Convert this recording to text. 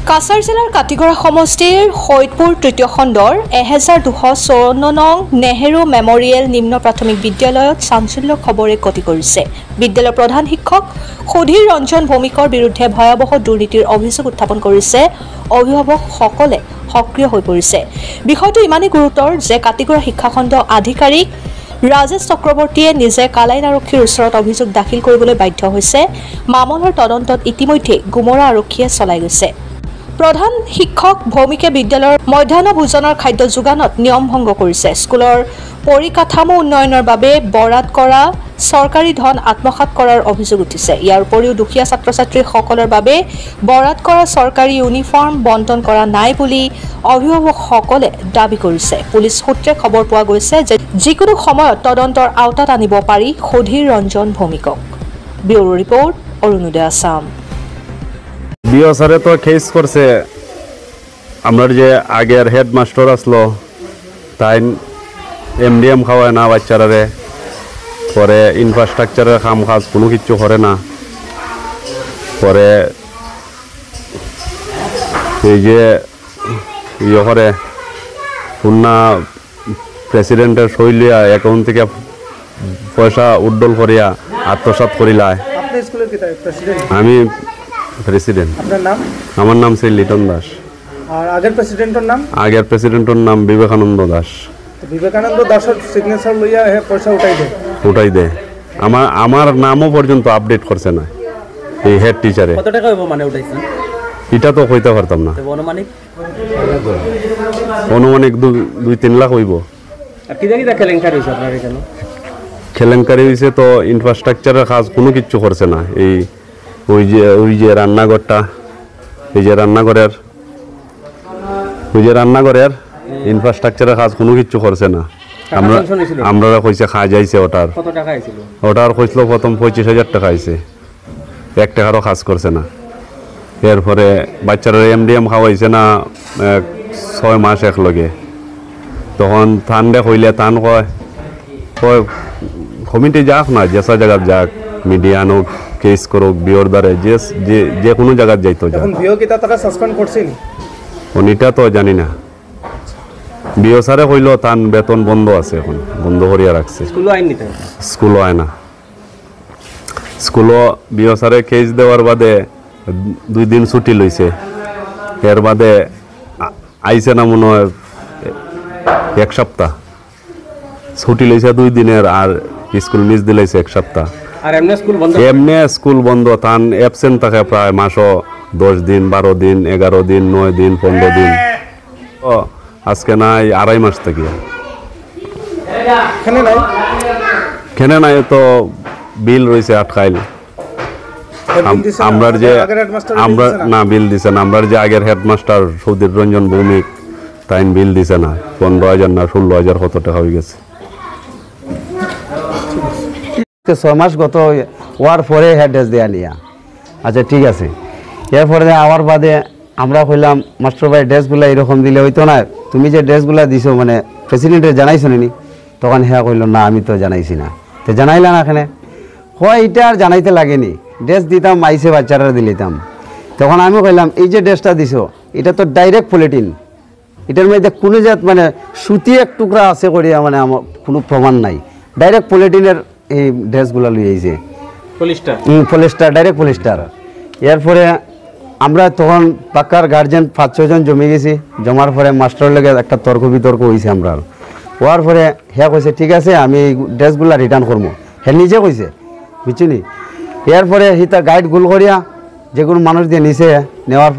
কাছাৰ জিলাৰ কাটিগড়া সমষ্টিৰ হৈতপুৰ তৃতীয় খণ্ডৰ 1254 নং নেহেৰু মেমৰিয়েল নিম্ন প্ৰাথমিক বিদ্যালয়ত চাঞ্চল্য খবৰে গতি কৰিছে। বিদ্যালয়ৰ প্ৰধান শিক্ষক সুধীৰ ৰঞ্জন ভৌমিকৰ বিৰুদ্ধে ভয়াৱহ দুৰ্নীতিৰ অভিযোগ উত্থাপন কৰিছে। অভিভাৱকসকলে সক্ৰিয় হৈ পৰিছে। বিষয়টো ইমানেই গুৰুতৰ যে কাটিগড়া শিক্ষাখণ্ড আধিকাৰিক ৰাজেশ চক্ৰৱৰ্তীয়ে নিজে কালাইন আৰক্ষীৰ ওচৰত অভিযোগ দাখিল কৰিবলৈ বাধ্য হৈছে। মামলাৰ তদন্তত ইতিমধ্যে গুমৰা আৰক্ষীয়ে চলাই গৈছে। প্ৰধান শিক্ষক ভৌমিকে বিদ্যালয়ৰ মধ্যাহ্ন ভোজনৰ খাদ্য যোগানত নিয়ম ভংগ কৰিছে। স্কুলৰ পৰিকাঠামো উন্নয়নৰ বাবে বৰাদ কৰা চৰকাৰী ধন আত্মসাৎ কৰাৰ অভিযোগ উঠিছে। ইয়াৰ উপৰিও দুখীয়া ছাত্ৰ ছাত্ৰীসকলৰ বাবে বৰাদ কৰা চৰকাৰী ইউনিফৰ্ম বণ্টন কৰা নাই বুলি অভিভাৱকসকলে দাবী কৰিছে। পুলিচ সূত্ৰে খবৰ পোৱা গৈছে যে যিকোনো সময়ত তদন্তৰ আওতাত আনিব পাৰি সুধীৰ ৰঞ্জন ভৌমিকক। ব্যুৰো ৰিপৰ্ট, অৰুণোদয় আসাম। বিও স্যারে তো কেস করছে আমার যে আগের হেডমাস্টার আসলো তাই এমডিএম খাওয়ায় না বাচ্চারে, পরে ইনফ্রাস্ট্রাকচারের কাম কাজ কোনো কিছু করে না, পরে এই যে ইয়ে করে পুনা প্রেসিডেন্টের শৈলিয়া অ্যাকাউন্ট থেকে পয়সা উড্ডল করিয়া আত্মসাৎ করিলায়। আমি প্রেসিডেন্ট। আপনার নাম? আমার নাম শ্রী লিটন দাস। আর আগের প্রেসিডেন্টের নাম? আগের প্রেসিডেন্টের নাম বিবেকানন্দ দাস। বিবেকানন্দ দাসের সিগনেচার লইয়া পয়সা উঠাই দে। আমার নামও পর্যন্ত আপডেট করছে না এই হেড টিচারে। কত টাকা হইব মানে উঠাইছেন? এটা তো কইতে পারতাম না। অনুমানিক 2-3 লাখ হইব। আর কি জায়গা কেলেঙ্কারি হইছে আপনার এখানে? কেলেঙ্কারি হইছে তো ইনফ্রাস্ট্রাকচারের কাজ কোনো কিছু করছে না। এই ওই যে রান্নাঘরটা, এই যে রান্নাঘরের ইনফ্রাস্ট্রাকচারের কাজ কোনো কিছু করছে না। আমরা কইছে খা যাইছে ওটার। কত টাকা আইছিল? ওটার কইছিল প্রথম 25,000 টাকা আইছে, 1 টাকারও কাজ করছে না। এরপরে বাচ্চারা এমডিএম খাওয়াইছে না 6 মাস একলগে। তখন থানডে কইলে তান কয় কমিটি যাক না, যেসা জায়গা যাক, মিডিয়া আনুক, কেস করুক, বিওর দ্বারে যে কোনো জায়গায় যাইতো যা। বিও কি তারা সাসপেন্ড করছেন? উনিটা তো জানি না। বিও স্যারে কইলো তান বেতন বন্ধ আছে, এখন বন্ধ করিয়া রাখছে। স্কুলও আইন নিতে? স্কুলও আয় না। স্কুলও বিও স্যারে কেস দেওয়ার বাদে 2 দিন ছুটি লইছে। এর বাদে আইছে না মনে হয় 1 সপ্তাহ ছুটি লইছে 2 দিনের, আর স্কুল মিস দিলাইছে 1 সপ্তাহ। আর এমনি স্কুল বন্ধ? এমনি স্কুল বন্ধ। তান অ্যাবসেন্ট থাকে প্রায় মাসও 10 দিন, 12 দিন, 11 দিন, 9 দিন, 15 দিন। ও আজকে নাই 2.5 মাস থেকে খেনে নাই তো বিল রয়েছে আটকাইল। আমরা না বিল দিছে না। আমরা যে আগের হেডমাস্টার সুধীর রঞ্জন ভৌমিক তাই বিল দিছে না। 15,000 না 16,000 কত টাকা হয়ে গেছে। 6 মাস গত ওয়ার পরে হেড্রেস দেয়া নিয়া। আচ্ছা ঠিক আছে। এরপরে আওয়ার বাদে আমরা কইলাম মাস্টার ভাই ড্রেসগুলো এরকম দিলে হইতো না, তুমি যে ড্রেসগুলো দিছো মানে প্রেসিডেন্টের জানাইছো নি? তখন হ্যাঁ কইলো না আমি তো জানাইছি না। তো জানাইলা না এখানে হয় এটা আর জানাইতে লাগেনি, ড্রেস দিতাম আইসে বাচ্চারা দিলিতাম। তখন আমি কইলাম এই যে ড্রেসটা দিছো এটা তো ডাইরেক্ট পলিটিন, এটার মধ্যে কোনো জাত মানে সুতি এক টুকরা আছে করিয়া মানে আমার কোনো প্রমাণ নাই। ডাইরেক্ট পলিটিনের এই ড্রেসগুলো লই আইছে, পলিস্টার, ডাইরেক্ট পলিস্টার। এরপরে আমরা তখন পাক্কার গার্জেন 5-6 জন জমে গেছি। জমার পরে মাস্টার লেগে একটা তর্ক বিতর্ক হয়েছে। আমরা হওয়ার পরে হ্যাঁ কইছে ঠিক আছে আমি এই ড্রেসগুলা রিটার্ন করবো। হ্যাঁ নিজে কইছে, বুঝছি নি। এরপরে হিতা গাইড গুল করিয়া যে কোনো মানুষ দিয়ে নিছে, নেওয়ার